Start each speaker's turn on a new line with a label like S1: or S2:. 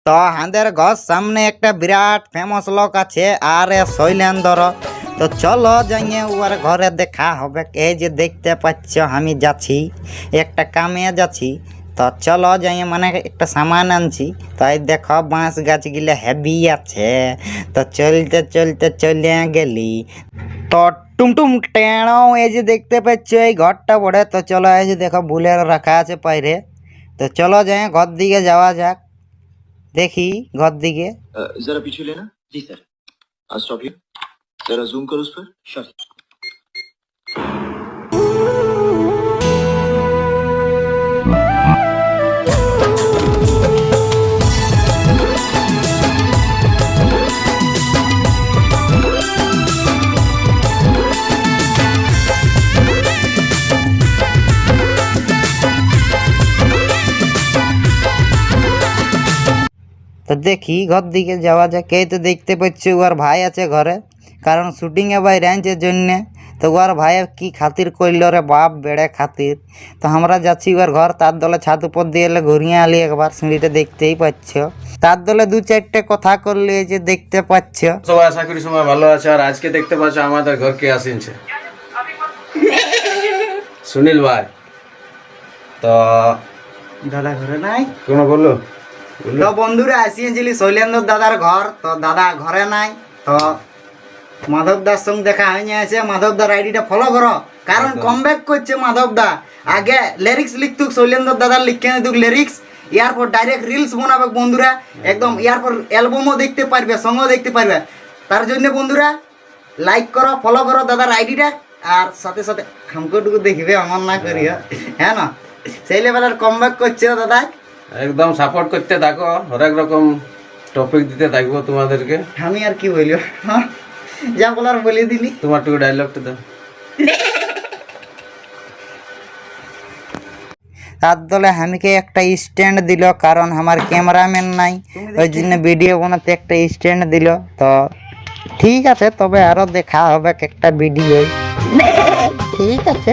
S1: তো আমাদের ঘর সামনে একটা বিরাট ফেমাস লোক আছে আর শৈলেন্দ্র। তো চলো যাইয়ে ওর ঘরে দেখা হবে। এই যে দেখতে পাচ্ছ আমি যাচ্ছি, একটা কামে যাচ্ছি। তো চলো যাইয়ে মানে একটা সামান আনছি। তো এই দেখো বাঁশ গাছগুলো হেভি আছে। তো চলতে চলতে চলে গেলি তো টুমটুম টেঁড়ো এই যে দেখতে পাচ্ছ এই ঘরটা পড়ে। তো চলো এই যে দেখো বুলের রাখা আছে বাইরে। তো চলো যাই ঘর দিকে যাওয়া যাক, দেখি ঘর দিকে।
S2: जरा पीछे लेना जी सर। Stop here. जरा जूम करो उस पर। श्योर।
S1: তো দেখি ঘর দিকে যাওয়া যাক। এই তো দেখতে পাচ্ছি ওর ভাই আছে ঘরে, কারণ শুটিংয়ে বাইরে আনছে জন্যে। তো ওর ভাই কি খাতির করল রে বাপ, বেড়ে খাতির। তো আমরা যাচ্ছি ওর ঘর। তার দলে ছাদ উপর দিয়ে এলে ঘুরিয়ে আলি একবার, সিঁড়িটা দেখতেই পাচ্ছ। তার দলে দু চারটে কথা করলে এই যে দেখতে পাচ্ছ।
S3: সবাই আশা করি সবাই ভালো আছে। আর আজকে দেখতে পাচ্ছ আমাদের ঘর কে আসিনছে, সুনীল ভাই। তো
S1: দাদা ঘরে নাই
S3: কোনো বললো
S1: তো বন্ধুরা আসিয়েছিলি শৈলেন্দ্র দাদার ঘর। তো দাদা ঘরে নাই। তো মাধবদার সঙ্গে দেখা হয়ে আছে। মাধবদার আইডিটা ফলো করো, কারণ কমব্যাক করছে মাধবদা। আগে লিরিক্স লিখতুক শৈলেন্দ্র দাদার লিখে নিতুক লিরিক্স, এরপর ডাইরেক্ট রিলস বানাবে বন্ধুরা একদম। এরপর অ্যালবামও দেখতে পারবে, সঙ্গও দেখতে পারবে। তার জন্য বন্ধুরা লাইক করো, ফলো করো দাদার আইডিটা। আর সাথে সাথে হামকোটুকু দেখবে, আমার না করিও, হ্যাঁ না? সেই লেভেলের কমব্যাক করছে দাদা।
S3: একদম সাপোর্ট করতে থাকো, হরেক রকম টপিক দিতে থাকবো তোমাদেরকে।
S1: আমি আর কি বলবো, যা বলার বলে দিলি।
S3: তোমার টুকু ডায়লগটা দাও।
S1: তার দলে আমিকে একটা স্ট্যান্ড দিল, কারণ আমার ক্যামেরাম্যান নাই, ওই জন্য ভিডিও বানাতে একটা স্ট্যান্ড দিল। তো ঠিক আছে, তবে আরো দেখা হবে একটা ভিডিও। ঠিক আছে।